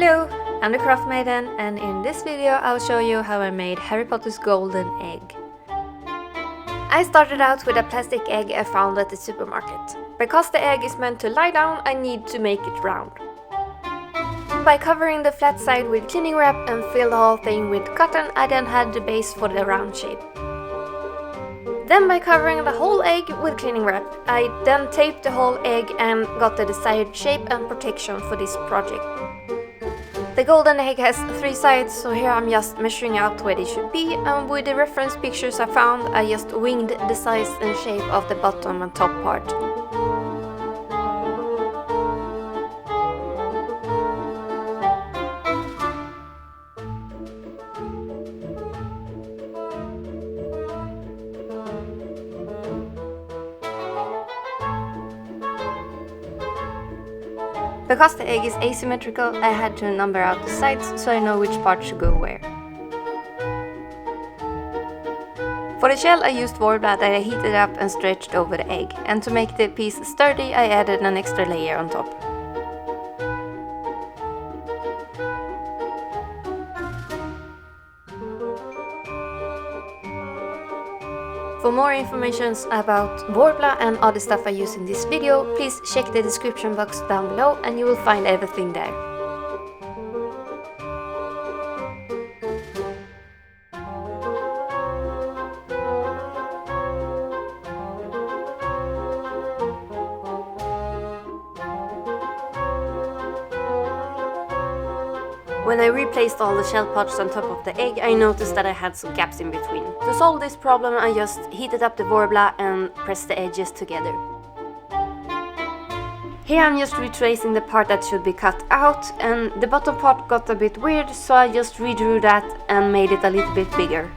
Hello, I'm the Craft Maiden, and in this video I'll show you how I made Harry Potter's golden egg. I started out with a plastic egg I found at the supermarket. Because the egg is meant to lie down, I need to make it round. By covering the flat side with cleaning wrap and fill the whole thing with cotton, I then had the base for the round shape. Then by covering the whole egg with cleaning wrap, I then taped the whole egg and got the desired shape and protection for this project. The golden egg has 3 sides, so here I'm just measuring out where they should be, and with the reference pictures I found, I just winged the size and shape of the bottom and top part. Because the egg is asymmetrical, I had to number out the sides so I know which part should go where. For the shell I used Worbla that I heated up and stretched over the egg, and to make the piece sturdy I added an extra layer on top. For more information about Worbla and other stuff I use in this video, please check the description box down below and you will find everything there. When I replaced all the shell parts on top of the egg, I noticed that I had some gaps in between. To solve this problem, I just heated up the Worbla and pressed the edges together. Here I'm just retracing the part that should be cut out, and the bottom part got a bit weird, so I just redrew that and made it a little bit bigger.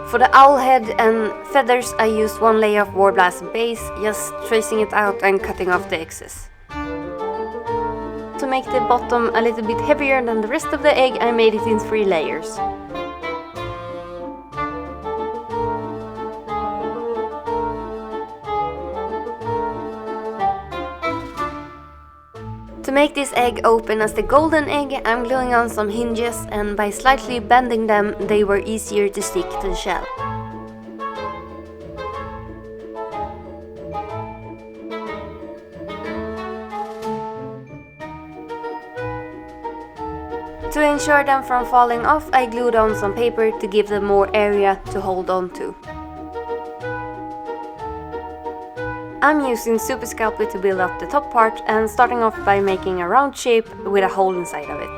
For the owl head and feathers I used 1 layer of Worbla as a base, just tracing it out and cutting off the excess. To make the bottom a little bit heavier than the rest of the egg, I made it in 3 layers. To make this egg open as the golden egg, I'm gluing on some hinges, and by slightly bending them, they were easier to stick to the shell. To ensure them from falling off, I glued on some paper to give them more area to hold on to. I'm using Super Sculpey to build up the top part and starting off by making a round shape with a hole inside of it.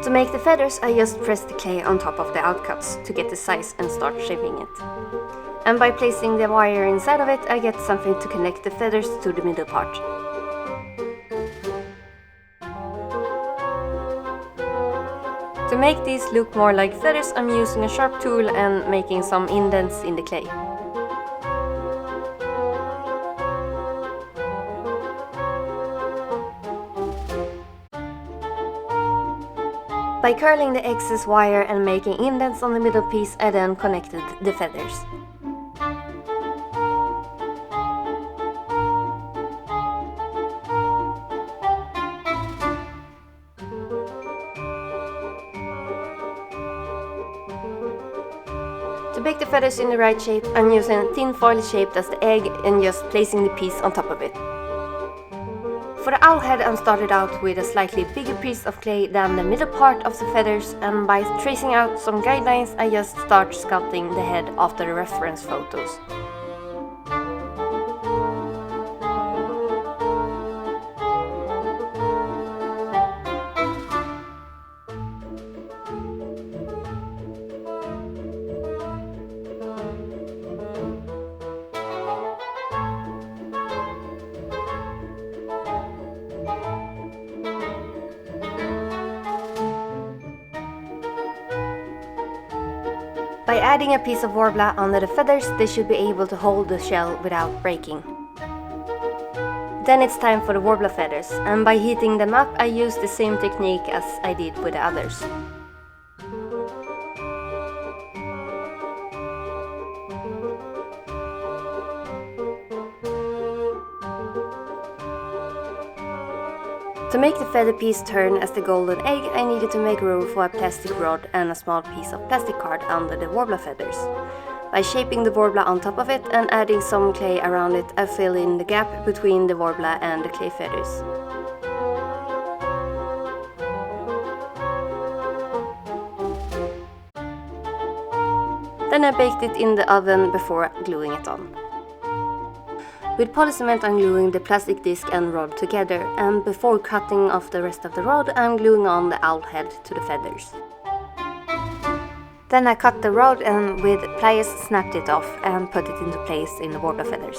To make the feathers, I just pressed the clay on top of the outcuts to get the size and start shaping it. And by placing the wire inside of it, I get something to connect the feathers to the middle part. To make these look more like feathers, I'm using a sharp tool and making some indents in the clay. By curling the excess wire and making indents on the middle piece, I then connected the feathers. To make the feathers in the right shape, I'm using a tin foil shaped as the egg and just placing the piece on top of it. For the owl head, I started out with a slightly bigger piece of clay than the middle part of the feathers, and by tracing out some guidelines, I just start sculpting the head after the reference photos. By adding a piece of Worbla under the feathers, they should be able to hold the shell without breaking. Then it's time for the Worbla feathers, and by heating them up I use the same technique as I did with the others. To make the feather piece turn as the golden egg, I needed to make room for a plastic rod and a small piece of plastic card under the Worbla feathers. By shaping the Worbla on top of it and adding some clay around it, I fill in the gap between the Worbla and the clay feathers. Then I baked it in the oven before gluing it on. With polycement I'm gluing the plastic disc and rod together, and before cutting off the rest of the rod I'm gluing on the owl head to the feathers. Then I cut the rod and with pliers snapped it off and put it into place in the Worbla feathers.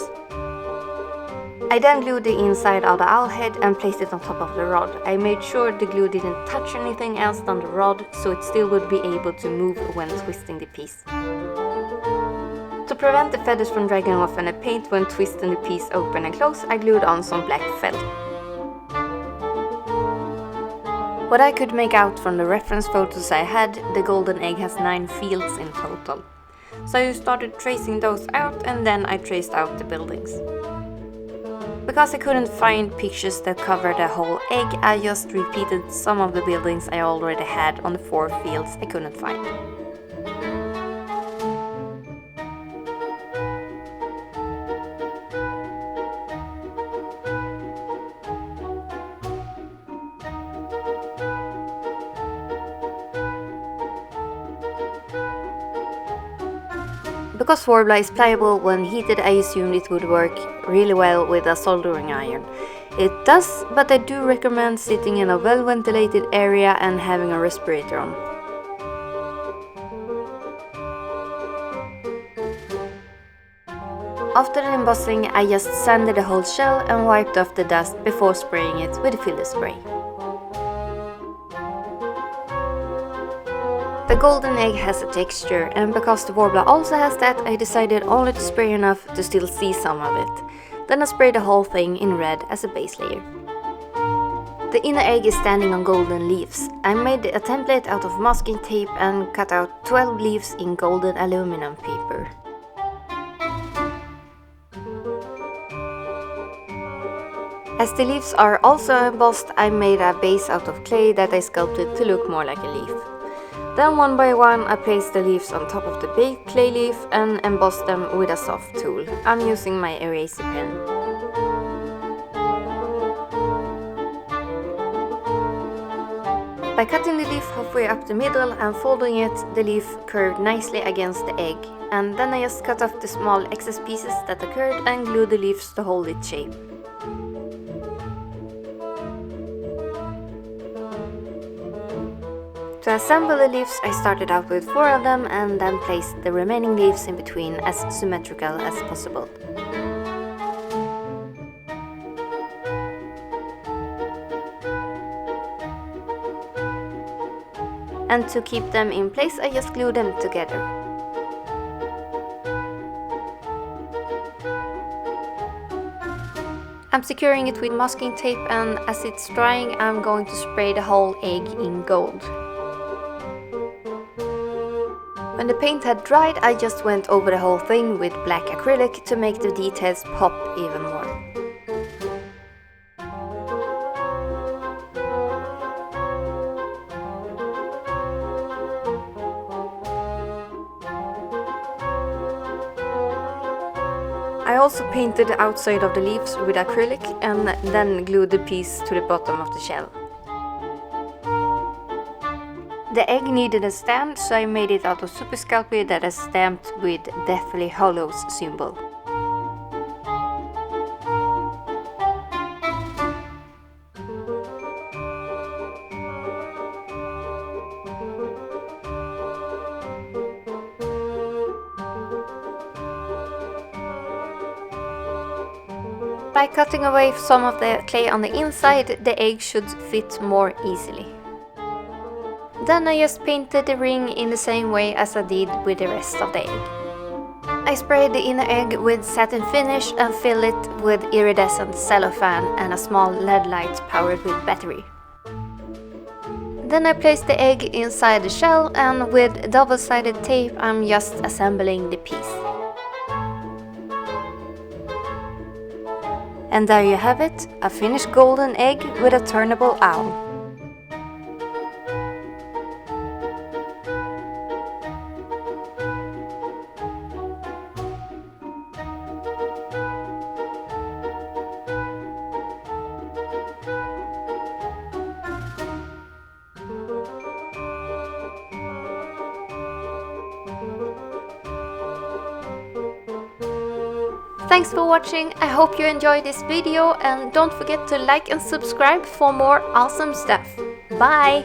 I then glued the inside of the owl head and placed it on top of the rod. I made sure the glue didn't touch anything else than the rod, so it still would be able to move when twisting the piece. To prevent the feathers from dragging off and the paint when twisting the piece open and close, I glued on some black felt. What I could make out from the reference photos I had, the golden egg has 9 fields in total. So I started tracing those out, and then I traced out the buildings. Because I couldn't find pictures that covered the whole egg, I just repeated some of the buildings I already had on the 4 fields I couldn't find. Because Worbla is pliable when heated, I assumed it would work really well with a soldering iron. It does, but I do recommend sitting in a well-ventilated area and having a respirator on. After the embossing, I just sanded the whole shell and wiped off the dust before spraying it with filler spray. The golden egg has a texture, and because the Worbla also has that, I decided only to spray enough to still see some of it. Then I sprayed the whole thing in red as a base layer. The inner egg is standing on golden leaves. I made a template out of masking tape and cut out 12 leaves in golden aluminium paper. As the leaves are also embossed, I made a base out of clay that I sculpted to look more like a leaf. Then one by one I placed the leaves on top of the baked clay leaf and embossed them with a soft tool. I'm using my eraser pen. By cutting the leaf halfway up the middle and folding it, the leaf curved nicely against the egg, and then I just cut off the small excess pieces that occurred and glued the leaves to hold its shape. To assemble the leaves, I started out with 4 of them and then placed the remaining leaves in between as symmetrical as possible. And to keep them in place, I just glue them together. I'm securing it with masking tape, and as it's drying, I'm going to spray the whole egg in gold. When the paint had dried, I just went over the whole thing with black acrylic to make the details pop even more. I also painted the outside of the leaves with acrylic and then glued the piece to the bottom of the shell. The egg needed a stand, so I made it out of super sculpey that is stamped with Deathly Hallows symbol. By cutting away some of the clay on the inside, the egg should fit more easily. Then I just painted the ring in the same way as I did with the rest of the egg. I sprayed the inner egg with satin finish and filled it with iridescent cellophane and a small LED light powered with battery. Then I placed the egg inside the shell, and with double-sided tape I'm just assembling the piece. And there you have it, a finished golden egg with a turnable owl. Thanks for watching, I hope you enjoyed this video and don't forget to like and subscribe for more awesome stuff. Bye!